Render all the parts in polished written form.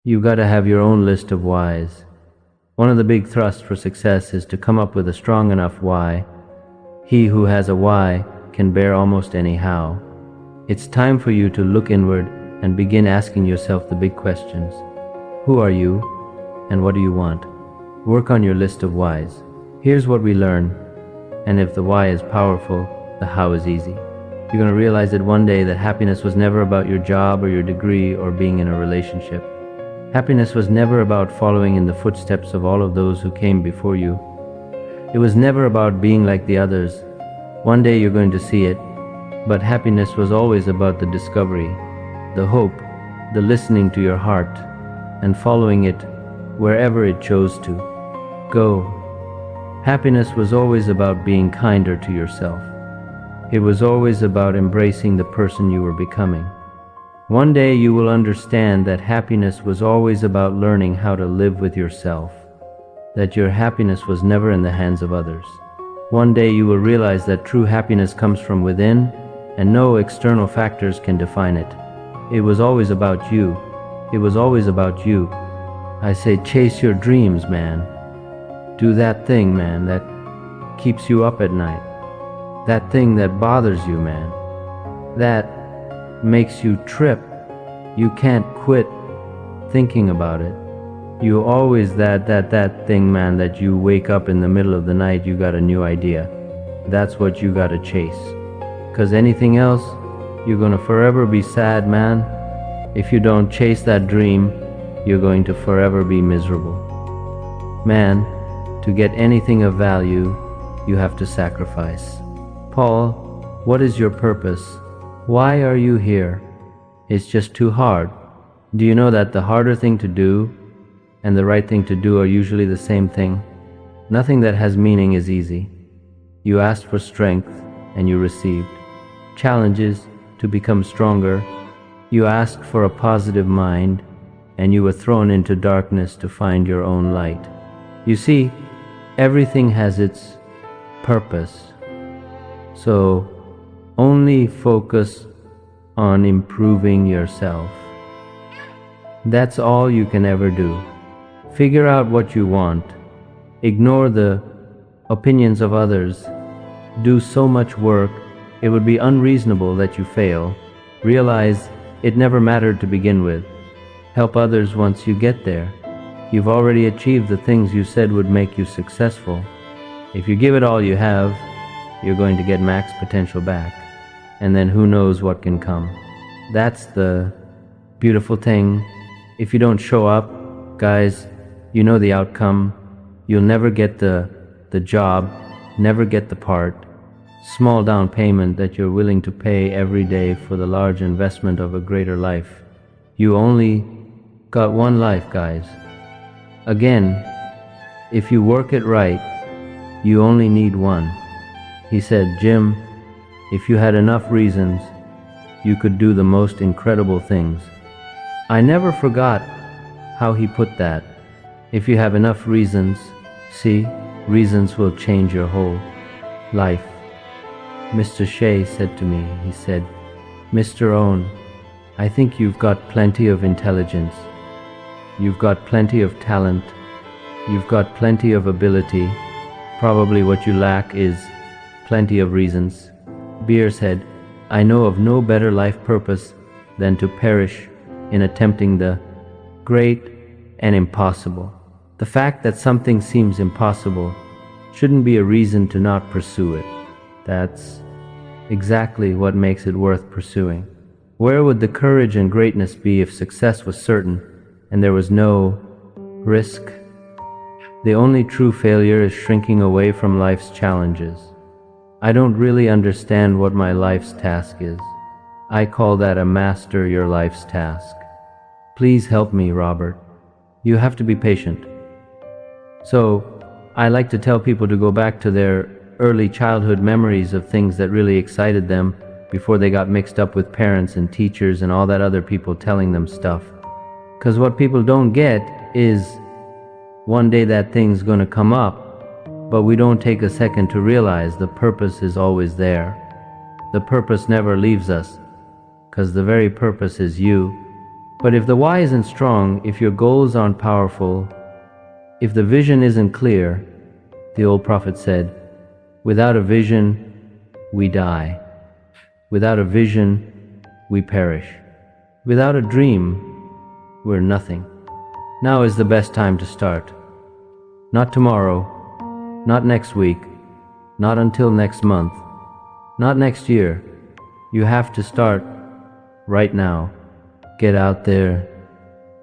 You gotta have your own list of whys. One of the big thrusts for success is to come up with a strong enough why. He who has a why can bear almost any how. It's time for you to look inward and begin asking yourself the big questions. Who are you, and what do you want? Work on your list of whys. Here's what we learn, and if the why is powerful, the how is easy. You're going to realize that one day that happiness was never about your job or your degree or being in a relationship. Happiness was never about following in the footsteps of all of those who came before you. It was never about being like the others. One day you're going to see it, but happiness was always about the discovery, the hope, the listening to your heart, and following it wherever it chose to go. Happiness was always about being kinder to yourself. It was always about embracing the person you were becoming. One day you will understand that happiness was always about learning how to live with yourself, that your happiness was never in the hands of others. One day you will realize that true happiness comes from within, and no external factors can define it. It was always about you. It was always about you. I say chase your dreams, man. Do that thing, man, that keeps you up at night. That thing that bothers you, man. That makes you trip. You can't quit thinking about it. You always that thing, man, that you wake up in the middle of the night, you got a new idea. That's what you gotta chase. 'Cause anything else, you're gonna forever be sad, man. If you don't chase that dream, you're going to forever be miserable. Man, to get anything of value, you have to sacrifice. Paul, what is your purpose? Why are you here? It's just too hard. Do you know that the harder thing to do and the right thing to do are usually the same thing? Nothing that has meaning is easy. You asked for strength and you received challenges to become stronger. You asked for a positive mind and you were thrown into darkness to find your own light. You see, everything has its purpose. So only focus on improving yourself. That's all you can ever do. Figure out what you want. Ignore the opinions of others. Do so much work, it would be unreasonable that you fail. Realize it never mattered to begin with. Help others once you get there. You've already achieved the things you said would make you successful. If you give it all you have, you're going to get max potential back. And then who knows what can come. That's the beautiful thing. If you don't show up, guys, you know the outcome. You'll never get the job, never get the part. Small down payment that you're willing to pay every day for the large investment of a greater life. You only got one life, guys. Again, if you work it right, you only need one. He said, Jim, if you had enough reasons, you could do the most incredible things. I never forgot how he put that. If you have enough reasons, see, reasons will change your whole life. Mr. Shea said to me, he said, Mr. Owen, I think you've got plenty of intelligence. You've got plenty of talent. You've got plenty of ability. Probably what you lack is plenty of reasons. Beer said, I know of no better life purpose than to perish in attempting the great and impossible. The fact that something seems impossible shouldn't be a reason to not pursue it. That's exactly what makes it worth pursuing. Where would the courage and greatness be if success was certain and there was no risk? The only true failure is shrinking away from life's challenges. I don't really understand what my life's task is. I call that a master your life's task. Please help me, Robert. You have to be patient. So, I like to tell people to go back to their early childhood memories of things that really excited them before they got mixed up with parents and teachers and all that other people telling them stuff. 'Cause what people don't get is one day that thing's gonna come up, but we don't take a second to realize the purpose is always there. The purpose never leaves us, 'cause the very purpose is you. But if the why isn't strong, if your goals aren't powerful, if the vision isn't clear, the old prophet said, without a vision, we die. Without a vision, we perish. Without a dream, we're nothing. Now is the best time to start. Not tomorrow, not next week, not until next month, not next year. You have to start right now. Get out there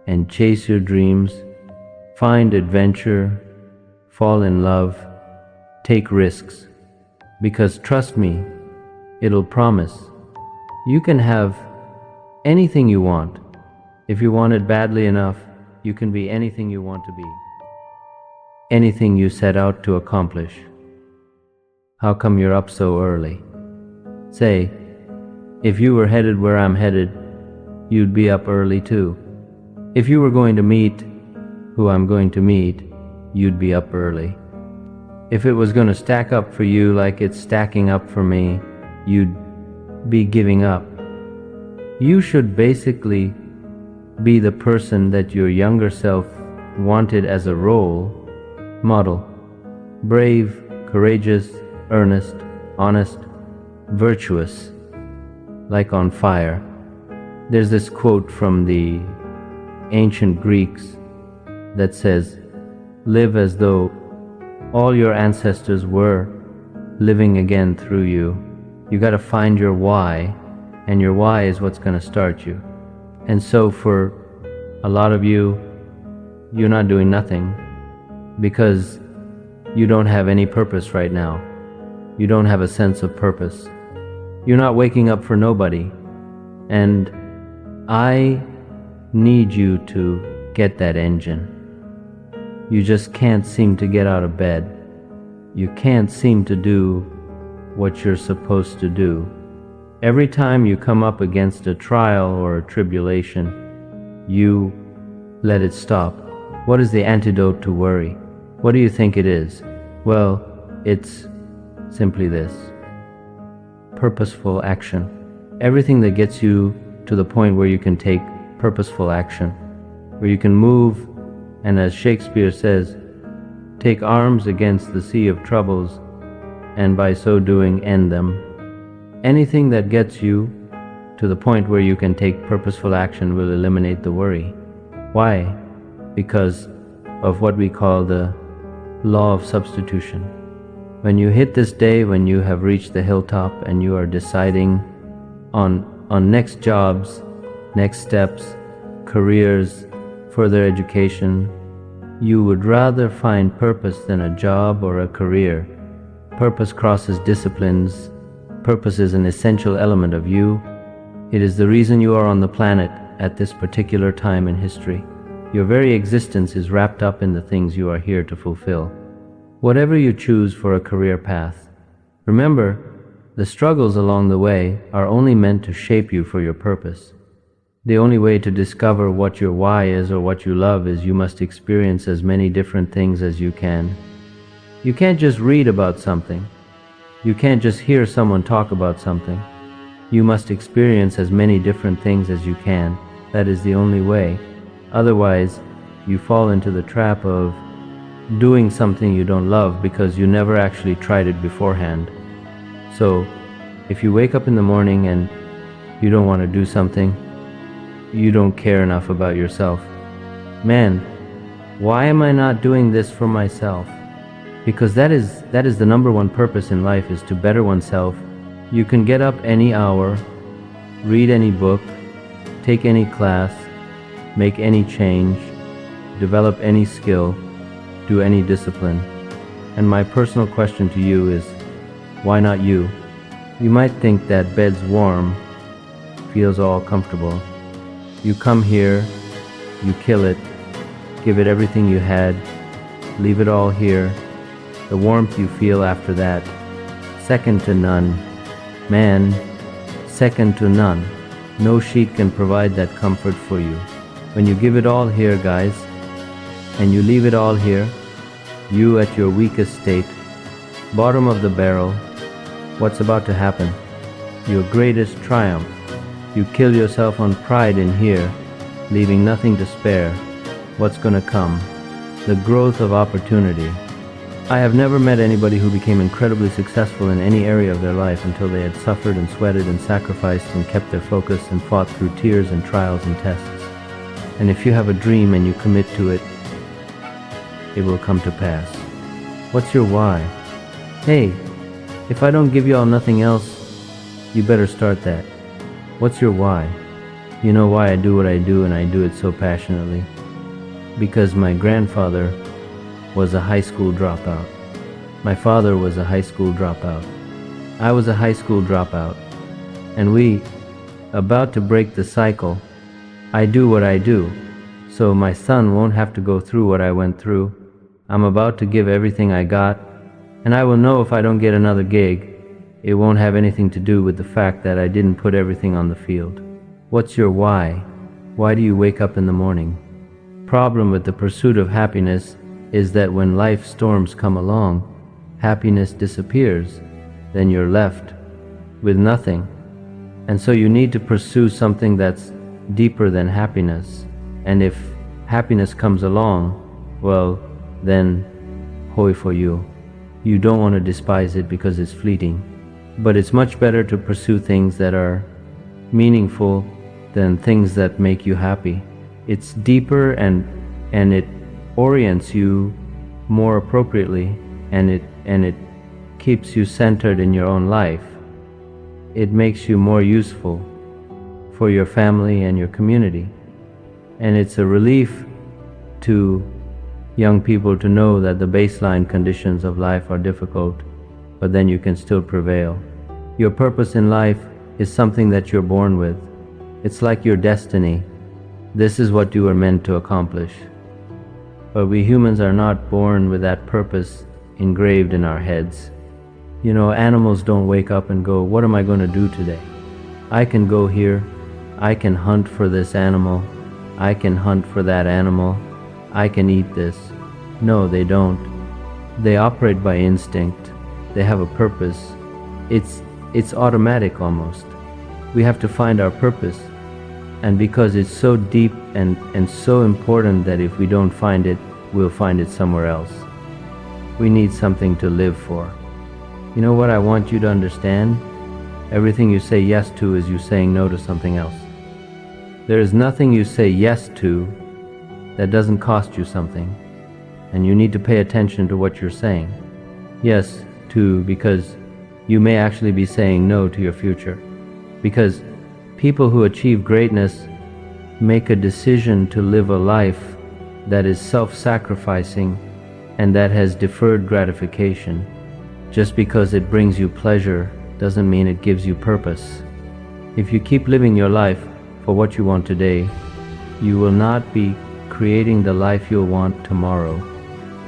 and chase your dreams, find adventure, fall in love, take risks. Because trust me, it'll promise. You can have anything you want. If you want it badly enough, you can be anything you want to be. Anything you set out to accomplish. How come you're up so early? Say, if you were headed where I'm headed, you'd be up early too. If you were going to meet who I'm going to meet, you'd be up early. If it was going to stack up for you like it's stacking up for me, you'd be giving up. You should basically be the person that your younger self wanted as a role model. Brave, courageous, earnest, honest, virtuous, like on fire. There's this quote from the ancient Greeks that says, live as though all your ancestors were living again through you. You got to find your why, and your why is what's going to start you. And so for a lot of you, you're not doing nothing because you don't have any purpose right now. You don't have a sense of purpose. You're not waking up for nobody. And I need you to get that engine. You just can't seem to get out of bed. You can't seem to do what you're supposed to do. Every time you come up against a trial or a tribulation, you let it stop. What is the antidote to worry? What do you think it is? Well, it's simply this: purposeful action. Everything that gets you to the point where you can take purposeful action, where you can move, and as Shakespeare says, take arms against the sea of troubles, and by so doing end them. Anything that gets you to the point where you can take purposeful action will eliminate the worry. Why? Because of what we call the law of substitution. When you hit this day, when you have reached the hilltop and you are deciding on next jobs, next steps, careers, further education, you would rather find purpose than a job or a career. Purpose crosses disciplines. Purpose is an essential element of you. It is the reason you are on the planet at this particular time in history. Your very existence is wrapped up in the things you are here to fulfill. Whatever you choose for a career path, remember, the struggles along the way are only meant to shape you for your purpose. The only way to discover what your why is or what you love is you must experience as many different things as you can. You can't just read about something. You can't just hear someone talk about something. You must experience as many different things as you can. That is the only way. Otherwise, you fall into the trap of doing something you don't love because you never actually tried it beforehand. So, if you wake up in the morning and you don't want to do something, you don't care enough about yourself. Man, why am I not doing this for myself? Because that is the number one purpose in life, is to better oneself. You can get up any hour, read any book, take any class, make any change, develop any skill, do any discipline. And my personal question to you is, why not you? You might think that bed's warm, feels all comfortable. You come here, you kill it, give it everything you had, leave it all here. The warmth you feel after that, second to none. Man, second to none. No sheet can provide that comfort for you. When you give it all here, guys, and you leave it all here, you at your weakest state, bottom of the barrel, what's about to happen? Your greatest triumph. You kill yourself on pride in here, leaving nothing to spare. What's gonna come? The growth of opportunity. I have never met anybody who became incredibly successful in any area of their life until they had suffered and sweated and sacrificed and kept their focus and fought through tears and trials and tests. And if you have a dream and you commit to it, it will come to pass. What's your why? Hey, if I don't give y'all nothing else, you better start that. What's your why? You know why I do what I do, and I do it so passionately? Because my grandfather was a high school dropout. My father was a high school dropout. I was a high school dropout. And we, about to break the cycle, I do what I do, so my son won't have to go through what I went through. I'm about to give everything I got, and I will know if I don't get another gig, it won't have anything to do with the fact that I didn't put everything on the field. What's your why? Why do you wake up in the morning? Problem with the pursuit of happiness is that when life storms come along, happiness disappears, then you're left with nothing. And so you need to pursue something that's deeper than happiness. And if happiness comes along, well, then hoy for you. You don't want to despise it because it's fleeting. But it's much better to pursue things that are meaningful than things that make you happy. It's deeper and it orients you more appropriately, and it keeps you centered in your own life. It makes you more useful for your family and your community. And it's a relief to young people to know that the baseline conditions of life are difficult, but then you can still prevail. Your purpose in life is something that you're born with. It's like your destiny. This is what you were meant to accomplish. But we humans are not born with that purpose engraved in our heads. You know, animals don't wake up and go, what am I going to do today? I can go here. I can hunt for this animal. I can hunt for that animal. I can eat this. No, they don't. They operate by instinct. They have a purpose. It's automatic almost. We have to find our purpose. And because it's so deep and so important that if we don't find it, we'll find it somewhere else. We need something to live for. You know what I want you to understand? Everything you say yes to is you saying no to something else. There is nothing you say yes to that doesn't cost you something. And you need to pay attention to what you're saying. Yes to, because you may actually be saying no to your future. Because people who achieve greatness make a decision to live a life that is self-sacrificing and that has deferred gratification. Just because it brings you pleasure doesn't mean it gives you purpose. If you keep living your life for what you want today, you will not be creating the life you'll want tomorrow.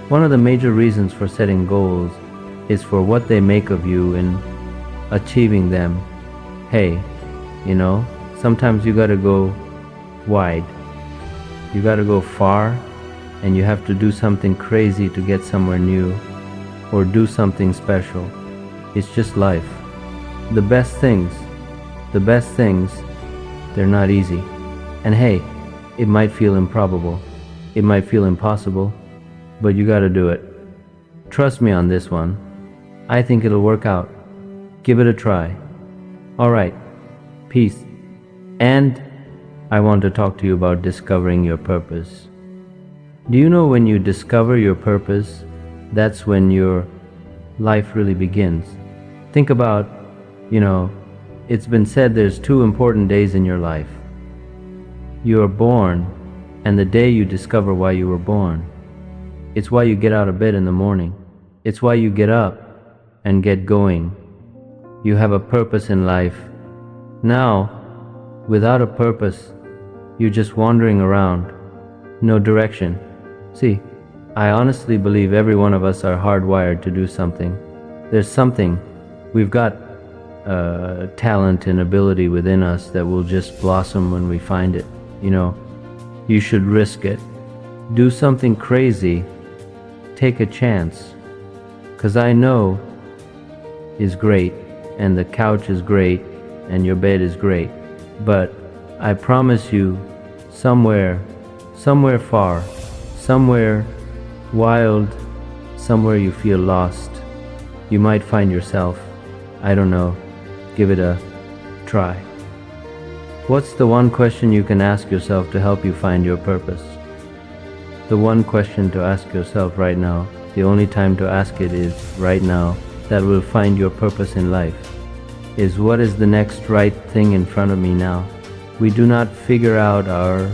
One of the major reasons for setting goals is for what they make of you in achieving them. Hey, you know, sometimes you gotta go wide. You gotta go far, and you have to do something crazy to get somewhere new, or do something special. It's just life. The best things, they're not easy. And hey, it might feel improbable. It might feel impossible, but you gotta do it. Trust me on this one. I think it'll work out. Give it a try. All right. Peace. And I want to talk to you about discovering your purpose. Do you know when you discover your purpose, that's when your life really begins? Think about, it's been said there's 2 important days in your life. You are born, and the day you discover why you were born. It's why you get out of bed in the morning. It's why you get up and get going. You have a purpose in life. Now, without a purpose, you're just wandering around, no direction. See, I honestly believe every one of us are hardwired to do something. There's something. We've got talent and ability within us that will just blossom when we find it. You should risk it. Do something crazy. Take a chance. 'Cause I know is great, and the couch is great, and your bed is great. But I promise you, Somewhere, somewhere far, somewhere wild, somewhere you feel lost, you might find yourself. I don't know. Give it a try. What's the one question you can ask yourself to help you find your purpose? The one question to ask yourself right now, the only time to ask it is right now, that will find your purpose in life, is what is the next right thing in front of me now? We do not figure out our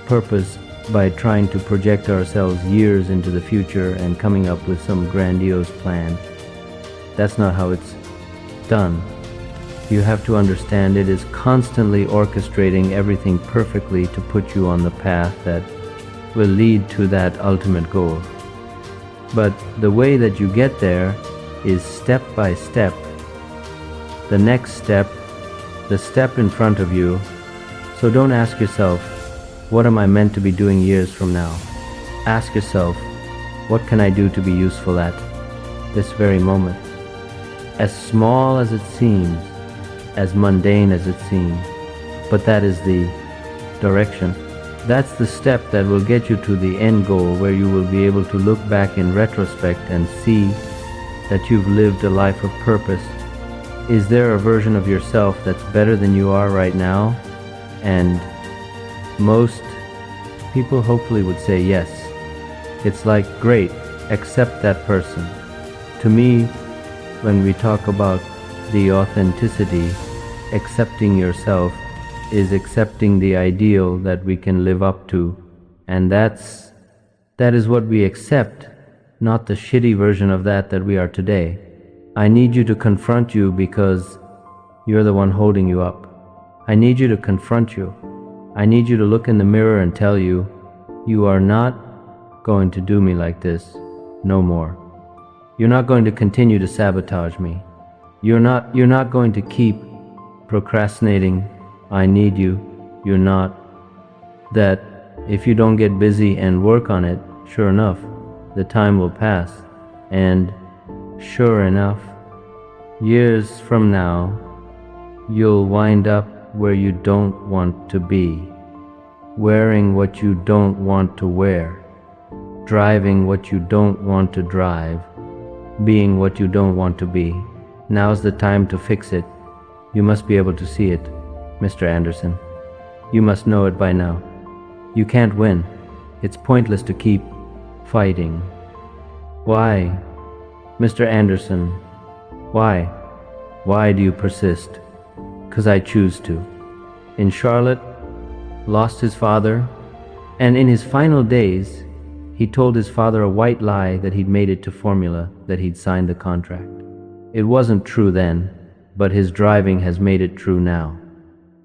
purpose by trying to project ourselves years into the future and coming up with some grandiose plan. That's not how it's done. You have to understand it is constantly orchestrating everything perfectly to put you on the path that will lead to that ultimate goal. But the way that you get there is step by step. The next step, the step in front of you. So don't ask yourself, what am I meant to be doing years from now? Ask yourself, what can I do to be useful at this very moment? As small as it seems, as mundane as it seems, but that is the direction. That's the step that will get you to the end goal, where you will be able to look back in retrospect and see that you've lived a life of purpose. Is there a version of yourself that's better than you are right now? And most people hopefully would say yes. It's like, great, accept that person. To me, when we talk about the authenticity, accepting yourself is accepting the ideal that we can live up to. And that is what we accept, not the shitty version of that we are today. I need you to confront you because you're the one holding you up. I need you to confront you. I need you to look in the mirror and tell you, you are not going to do me like this no more. You're not going to continue to sabotage me. You're not going to keep procrastinating. I need you. You're not. That if you don't get busy and work on it, sure enough, the time will pass. And sure enough, years from now, you'll wind up where you don't want to be, wearing what you don't want to wear, driving what you don't want to drive, being what you don't want to be. Now's the time to fix it. You must be able to see it, Mr. Anderson. You must know it by now. You can't win. It's pointless to keep fighting. Why, Mr. Anderson? Why? Why do you persist? 'Cause I choose to. In Charlotte, lost his father, and in his final days, he told his father a white lie that he'd made it to Formula, that he'd signed the contract. It wasn't true then, but his driving has made it true now.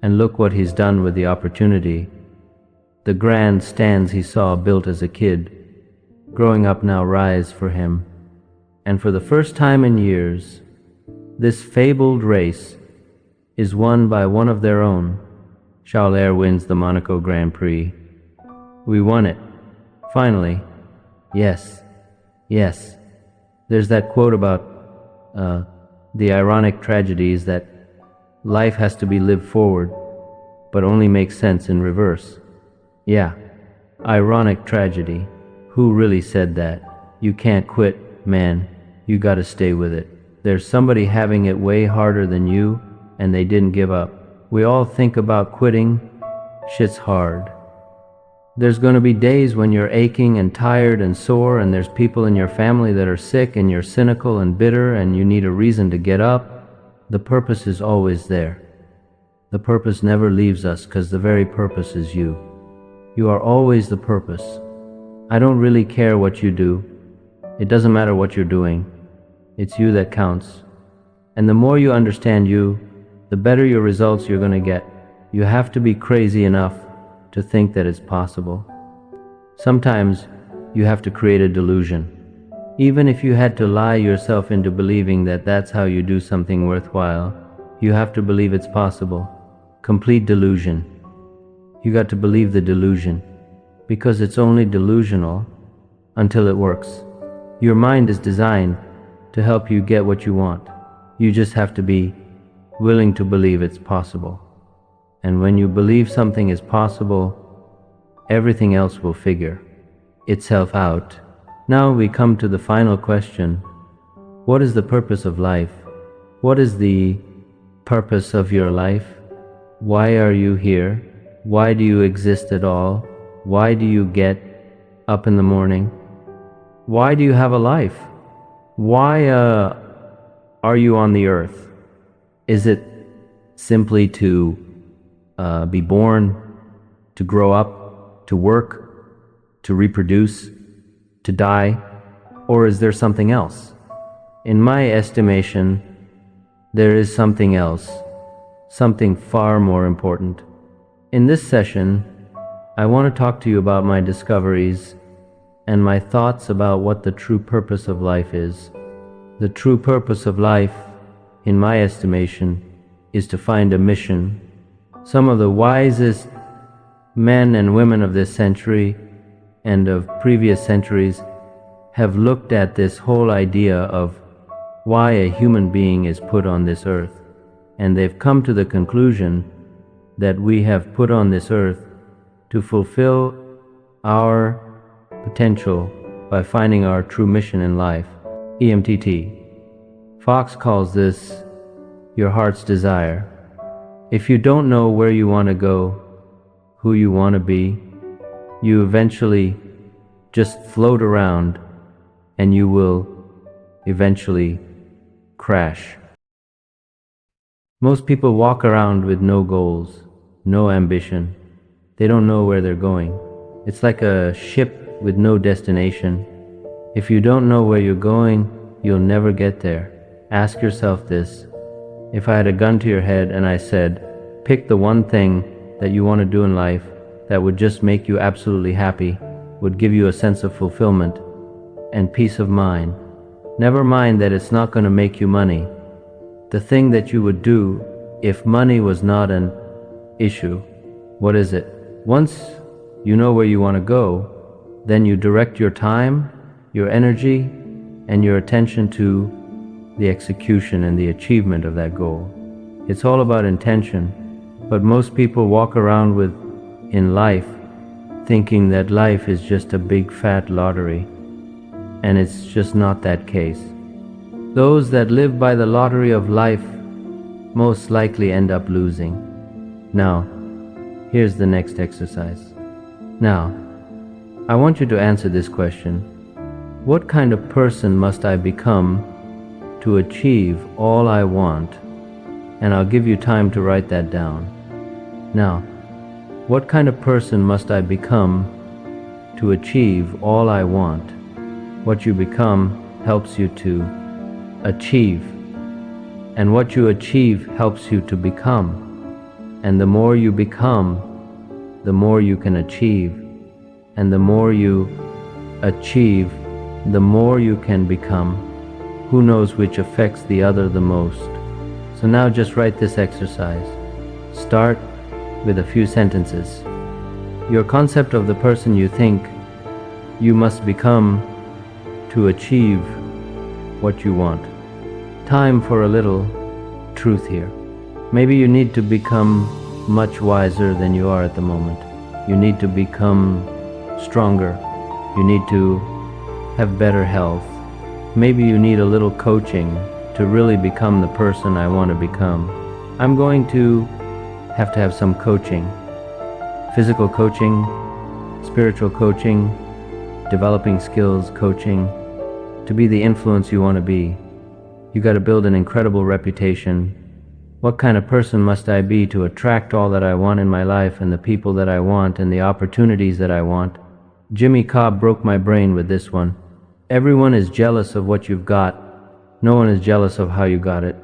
And look what he's done with the opportunity. The grand stands he saw built as a kid, growing up now, rise for him. And for the first time in years, this fabled race is won by one of their own. Charles wins the Monaco Grand Prix. We won it. Finally. Yes. Yes. There's that quote about the ironic tragedy is that life has to be lived forward, but only makes sense in reverse. Yeah. Ironic tragedy. Who really said that? You can't quit, man. You gotta stay with it. There's somebody having it way harder than you, and they didn't give up. We all think about quitting. Shit's hard. There's gonna be days when you're aching and tired and sore, and there's people in your family that are sick, and you're cynical and bitter, and you need a reason to get up. The purpose is always there. The purpose never leaves us, 'cause the very purpose is you. You are always the purpose. I don't really care what you do. It doesn't matter what you're doing. It's you that counts. And the more you understand you, the better your results you're gonna get. You have to be crazy enough to think that it's possible. Sometimes you have to create a delusion. Even if you had to lie yourself into believing that that's how you do something worthwhile, you have to believe it's possible. Complete delusion. You got to believe the delusion, because it's only delusional until it works. Your mind is designed to help you get what you want. You just have to be willing to believe it's possible. And when you believe something is possible, Everything else will figure itself out. Now we come to the final question. What is the purpose of life? What is the purpose of your life? Why are you here? Why do you exist at all? Why do you get up in the morning? Why do you have a life? Why are you on the earth? Is it simply to be born, to grow up, to work, to reproduce, to die? Or is there something else? In my estimation, there is something else, something far more important. In this session, I want to talk to you about my discoveries and my thoughts about what the true purpose of life is. The true purpose of life, in my estimation, is to find a mission. Some of the wisest men and women of this century and of previous centuries have looked at this whole idea of why a human being is put on this earth, and they've come to the conclusion that we have put on this earth to fulfill our potential by finding our true mission in life. EMTT. Fox calls this your heart's desire. If you don't know where you want to go, who you want to be, you eventually just float around and you will eventually crash. Most people walk around with no goals, no ambition. They don't know where they're going. It's like a ship with no destination. If you don't know where you're going, you'll never get there. Ask yourself this. If I had a gun to your head and I said, pick the one thing that you want to do in life that would just make you absolutely happy, would give you a sense of fulfillment and peace of mind. Never mind that it's not going to make you money. The thing that you would do if money was not an issue, what is it? Once you know where you want to go, then you direct your time, your energy, and your attention to the execution and the achievement of that goal. It's all about intention, but most people walk around in life thinking that life is just a big fat lottery, and it's just not that case. Those that live by the lottery of life most likely end up losing. Now, here's the next exercise. Now, I want you to answer this question. What kind of person must I become to achieve all I want? And I'll give you time to write that down. Now, what kind of person must I become to achieve all I want? What you become helps you to achieve, and what you achieve helps you to become. And the more you become, the more you can achieve, and the more you achieve, the more you can become. Who knows which affects the other the most? So now just write this exercise. Start with a few sentences. Your concept of the person you think you must become to achieve what you want. Time for a little truth here. Maybe you need to become much wiser than you are at the moment. You need to become stronger. You need to have better health. Maybe you need a little coaching to really become the person I want to become. I'm going to have some coaching. Physical coaching, spiritual coaching, developing skills coaching, to be the influence you want to be. You got to build an incredible reputation. What kind of person must I be to attract all that I want in my life and the people that I want and the opportunities that I want? Jimmy Cobb broke my brain with this one. Everyone is jealous of what you've got. No one is jealous of how you got it.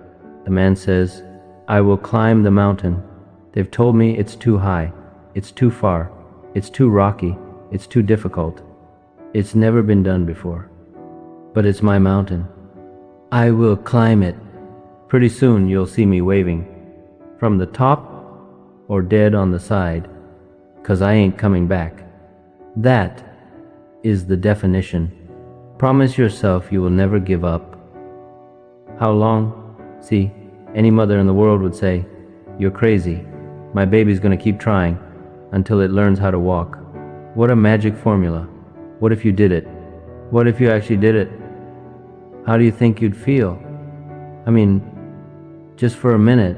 The man says, I will climb the mountain. They've told me it's too high, it's too far, it's too rocky, it's too difficult. It's never been done before. But it's my mountain. I will climb it. Pretty soon you'll see me waving. From the top or dead on the side, 'cause I ain't coming back. That is the definition. Promise yourself you will never give up. How long? See, any mother in the world would say, you're crazy. My baby's gonna keep trying until it learns how to walk. What a magic formula. What if you did it? What if you actually did it? How do you think you'd feel? I mean, just for a minute,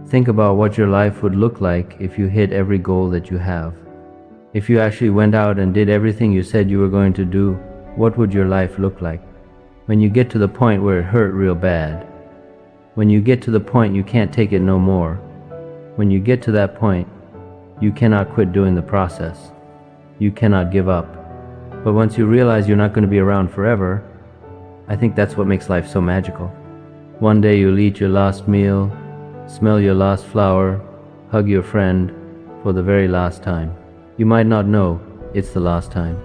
think about what your life would look like if you hit every goal that you have. If you actually went out and did everything you said you were going to do, what would your life look like? When you get to the point where it hurt real bad, when you get to the point you can't take it no more, when you get to that point, you cannot quit doing the process. You cannot give up. But once you realize you're not going to be around forever, I think that's what makes life so magical. One day you'll eat your last meal, smell your last flower, hug your friend for the very last time. You might not know it's the last time.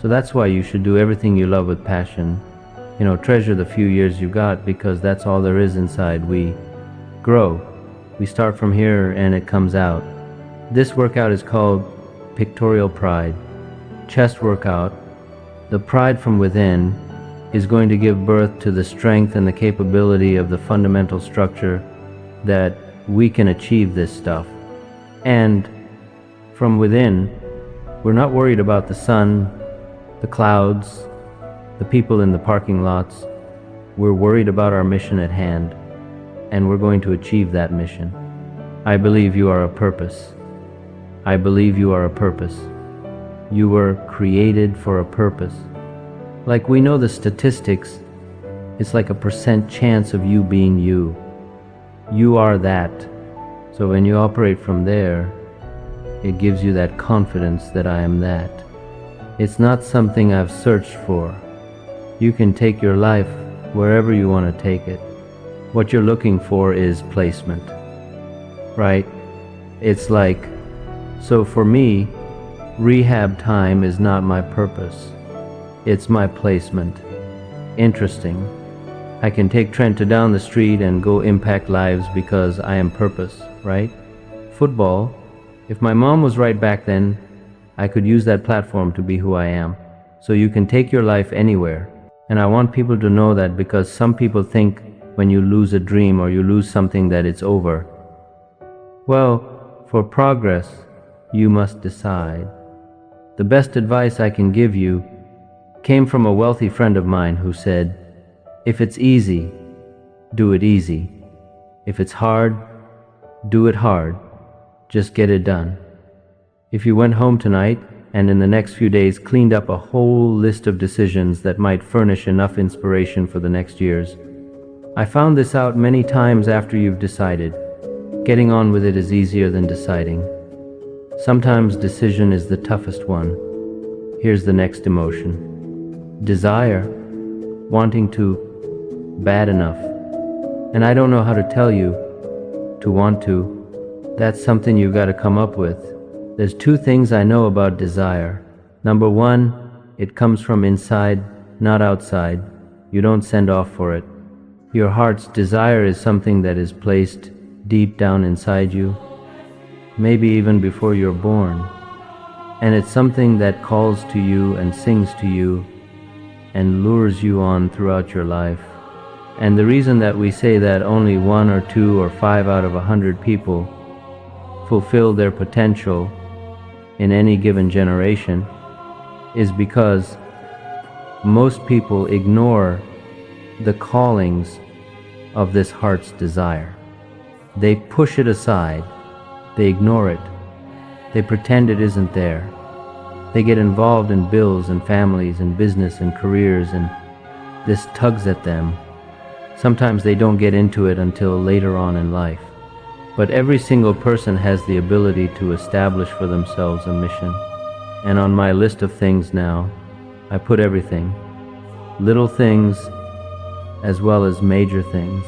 So that's why you should do everything you love with passion. Treasure the few years you got, because that's all there is inside. We grow. We start from here and it comes out. This workout is called pictorial pride. Chest workout. The pride from within is going to give birth to the strength and the capability of the fundamental structure that we can achieve this stuff. And from within, we're not worried about the sun, the clouds, the people in the parking lots. We're worried about our mission at hand, and we're going to achieve that mission. I believe you are a purpose. I believe you are a purpose. You were created for a purpose. Like we know the statistics, it's like a % chance of you being you. You are that. So when you operate from there, it gives you that confidence that I am that. It's not something I've searched for. You can take your life wherever you want to take it. What you're looking for is placement, right? It's like, so for me, rehab time is not my purpose. It's my placement. Interesting. I can take Trent to down the street and go impact lives because I am purpose, right? Football, if my mom was right back then, I could use that platform to be who I am. So you can take your life anywhere. And I want people to know that, because some people think when you lose a dream or you lose something that it's over. Well, for progress, you must decide. The best advice I can give you came from a wealthy friend of mine who said, if it's easy, do it easy. If it's hard, do it hard. Just get it done. If you went home tonight and in the next few days cleaned up a whole list of decisions that might furnish enough inspiration for the next years, I found this out many times after you've decided. Getting on with it is easier than deciding. Sometimes decision is the toughest one. Here's the next emotion. Desire, wanting to, bad enough. And I don't know how to tell you to want to. That's something you got to come up with. There's two things I know about desire. Number one, it comes from inside, not outside. You don't send off for it. Your heart's desire is something that is placed deep down inside you, maybe even before you're born. And it's something that calls to you and sings to you and lures you on throughout your life. And the reason that we say that only 1 or 2 or 5 out of 100 people fulfill their potential in any given generation is because most people ignore the callings of this heart's desire. They push it aside. They ignore it. They pretend it isn't there. They get involved in bills and families and business and careers, and this tugs at them. Sometimes they don't get into it until later on in life. But every single person has the ability to establish for themselves a mission. And on my list of things now, I put everything. Little things as well as major things.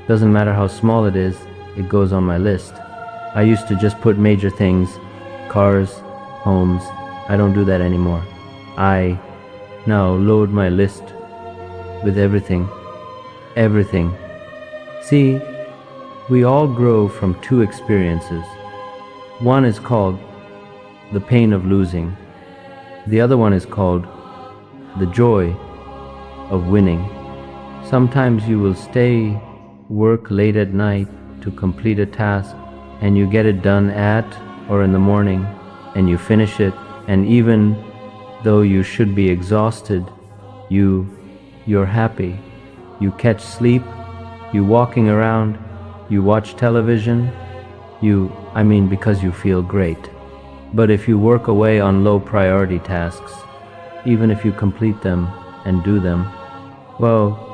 Doesn't matter how small it is, it goes on my list. I used to just put major things, cars, homes. I don't do that anymore. I now load my list with everything. Everything. See, we all grow from two experiences. One is called the pain of losing. The other one is called the joy of winning. Sometimes you will work late at night to complete a task, and you get it done at or in the morning, and you finish it, And even though you should be exhausted, you're happy. You catch sleep, you walking around, you watch television, because you feel great. But if you work away on low priority tasks, even if you complete them and do them, well,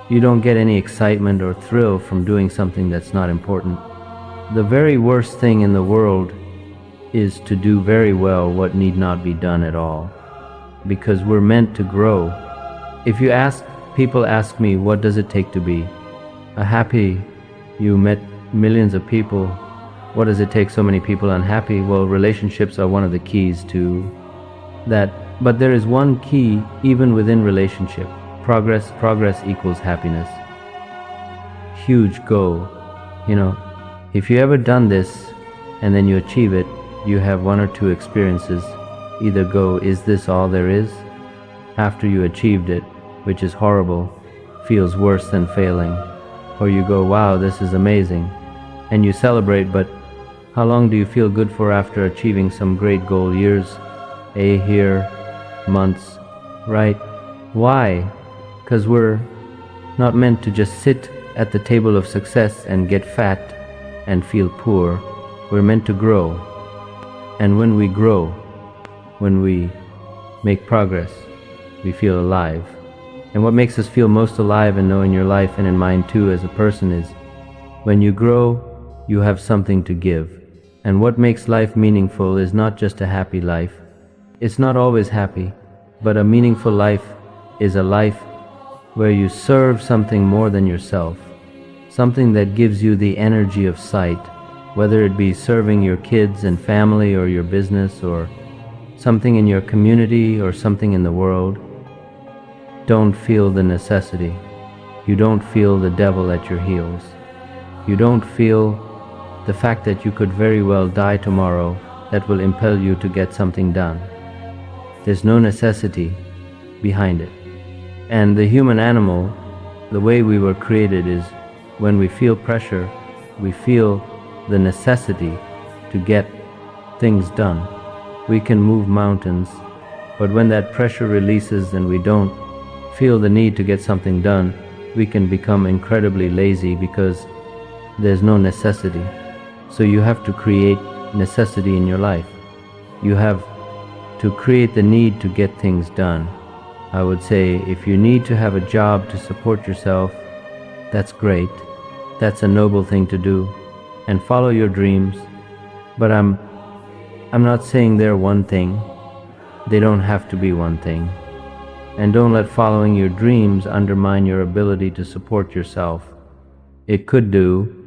you don't get any excitement or thrill from doing something that's not important. The very worst thing in the world is to do very well what need not be done at all, because we're meant to grow. If people ask me, what does it take to be a happy, you met millions of people, what does it take so many people unhappy? Well, relationships are one of the keys to that. But there is one key even within relationship. Progress equals happiness. Huge goal. If you ever done this and then you achieve it, you have one or two experiences. Either go, is this all there is? After you achieved it, which is horrible, feels worse than failing. Or you go, wow, this is amazing. And you celebrate, but how long do you feel good for after achieving some great goal? Years, year, months, right? Why? Because we're not meant to just sit at the table of success and get fat and feel poor. We're meant to grow. And when we grow, when we make progress, we feel alive. And what makes us feel most alive and know in your life and in mine too as a person is when you grow, you have something to give. And what makes life meaningful is not just a happy life. It's not always happy, but a meaningful life is a life where you serve something more than yourself, something that gives you the energy of sight, whether it be serving your kids and family or your business or something in your community or something in the world. Don't feel the necessity. You don't feel the devil at your heels. You don't feel the fact that you could very well die tomorrow that will impel you to get something done. There's no necessity behind it. And the human animal, the way we were created is when we feel pressure, we feel the necessity to get things done. We can move mountains, but when that pressure releases and we don't feel the need to get something done, we can become incredibly lazy because there's no necessity. So you have to create necessity in your life. You have to create the need to get things done. I would say if you need to have a job to support yourself, that's great. That's a noble thing to do. And follow your dreams. But I'm not saying they're one thing. They don't have to be one thing. And don't let following your dreams undermine your ability to support yourself. It could do,